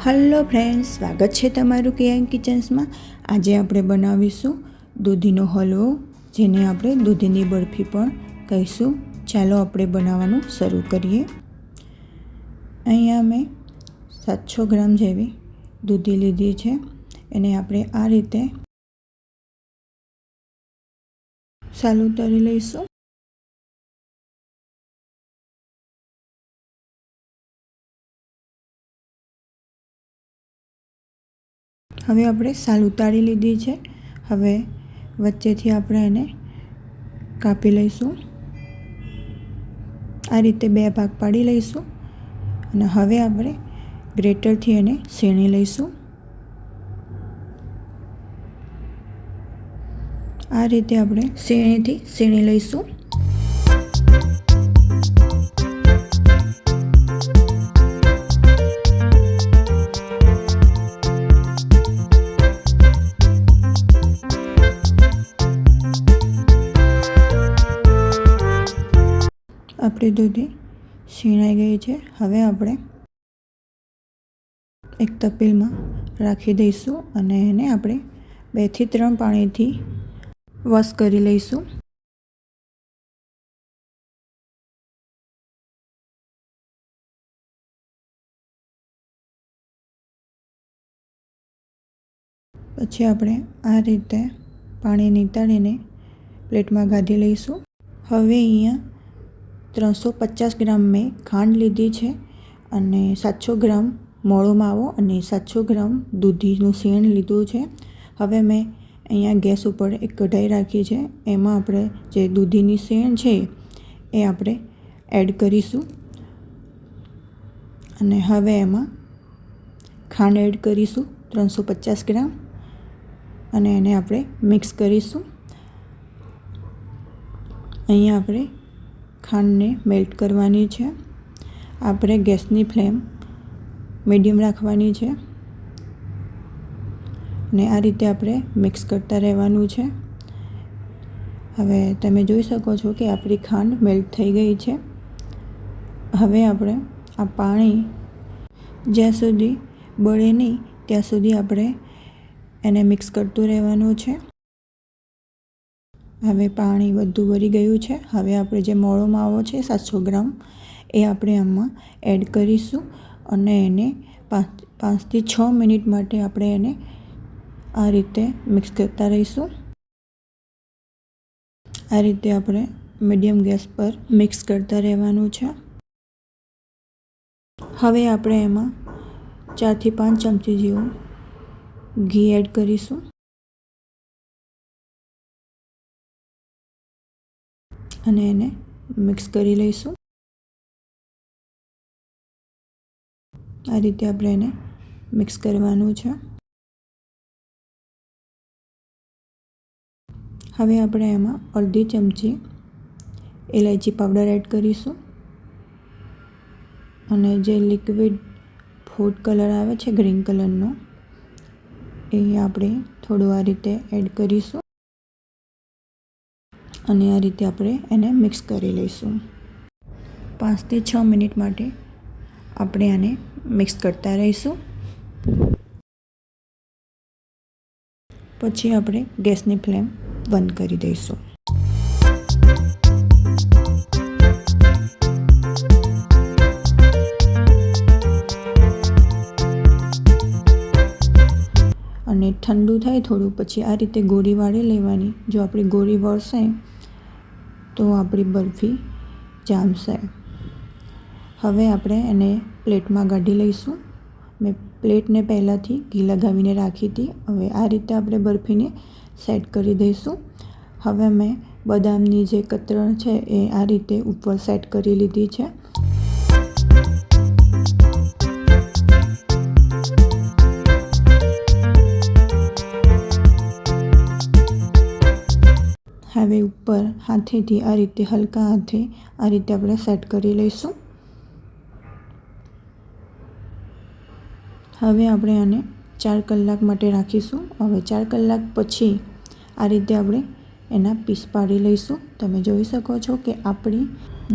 Hello friends, સ્વાગત છે તમારું કેએમ કિચન્સમાં। આજે આપણે બનાવીશું દૂધીનો હલવો, જેને આપણે દૂધીની બરફી પણ કહીશું। ચાલો આપણે બનાવવાનું શરૂ કરીએ। અહીંયા મેં 700 ગ્રામ જેવી દૂધી લીધી છે। એને આપણે આ રીતે સાલું તળી લઈશું। હવે આપણે સાલ ઉતારી લીધી છે। હવે વચ્ચેથી આપણે એને કાપી લઈશું। આ રીતે 2 ભાગ પાડી લઈશું અને હવે આપણે ગ્રેટરથી એને છીણી લઈશું। આ રીતે આપણે છીણીથી છીણી લઈશું। આપણી દૂધી છીણાઈ ગઈ છે। હવે આપણે એક તપેલીમાં રાખી દઈશું અને એને આપણે 2 થી 3 પાણીથી વોશ કરી લઈશું। પછી આપણે આ રીતે પાણી નીતાળીને પ્લેટમાં કાઢી લઈશું। હવે અહીંયા 350 ગ્રામ મેં ખાંડ લીધી છે અને 700 ગ્રામ મોળો માવો અને 700 ગ્રામ દૂધીનું શેણ લીધું છે। હવે મેં અહીંયા ગેસ ઉપર એક કઢાઈ રાખી છે। એમાં આપણે જે દૂધીની શેણ છે એ આપણે એડ કરીશું અને હવે એમાં ખાંડ એડ કરીશું 350 ગ્રામ અને એને આપણે મિક્સ કરીશું। અહીંયા આપણે ખાંડને મેલ્ટ કરવાની છે। આપણે ગેસની ફ્લેમ મીડિયમ રાખવાની છે અને આ રીતે આપણે મિક્સ કરતા રહેવાનું છે। હવે તમે જોઈ શકો છો કે આપણી ખાંડ મેલ્ટ થઈ ગઈ છે। હવે આપણે આ પાણી જ્યાં સુધી બળે નહીં ત્યાં સુધી આપણે એને મિક્સ કરતું રહેવાનું છે। હવે પાણી બધું બળી ગયું છે। હવે આપણે જે મોળો માવો છે 700 ગ્રામ એ આપણે આમાં એડ કરીશું અને એને 5 થી 6 મિનિટ માટે આપણે એને આ રીતે મિક્સ કરતા રહીશું। આ રીતે આપણે મીડિયમ ગેસ પર મિક્સ કરતા રહેવાનું છે। હવે આપણે એમાં 4 થી 5 ચમચી જેવું ઘી એડ કરીશું અને એને મિક્સ કરી લઈશું। આ રીતે આપણે એને મિક્સ કરવાનું છે। હવે આપણે એમાં અડધી ચમચી ઇલાયચી પાવડર એડ કરીશું અને જે લિક્વિડ ફૂડ કલર આવે છે ગ્રીન કલરનો એ આપણે થોડું આ રીતે એડ કરીશું અને આ રીતે આપણે એને મિક્સ કરી લઈશું। 5 થી 6 મિનિટ માટે આપણે આને મિક્સ કરતા રહીશું। પછી આપણે ગેસની ફ્લેમ બંધ કરી દઈશું। અને ઠંડુ થાય થોડું પછી આ રીતે ગોળી વાળી લેવાની। જો આપણી ગોળી વળશે તો આપણી બરફી જામશે। હવે આપણે એને પ્લેટમાં કાઢી લઈશું। મેં પ્લેટને પહેલાંથી ઘી લગાવીને રાખી હતી। હવે આ રીતે આપણે બરફીને સેટ કરી દઈશું। હવે મેં બદામની જે કતરણ છે એ આ રીતે ઉપર સેટ કરી લીધી છે। હવે ઉપર હાથેથી આ રીતે હલકા હાથે આ રીતે આપણે સેટ કરી લઈશું। હવે આપણે આને 4 કલાક માટે રાખીશું। હવે 4 કલાક પછી આ રીતે આપણે એના પીસ પાડી લઈશું। તમે જોઈ શકો છો કે આપણી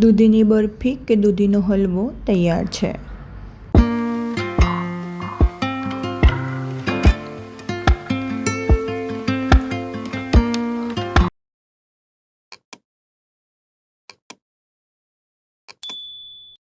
દૂધીની બરફી કે દૂધીનો હલવો તૈયાર છે।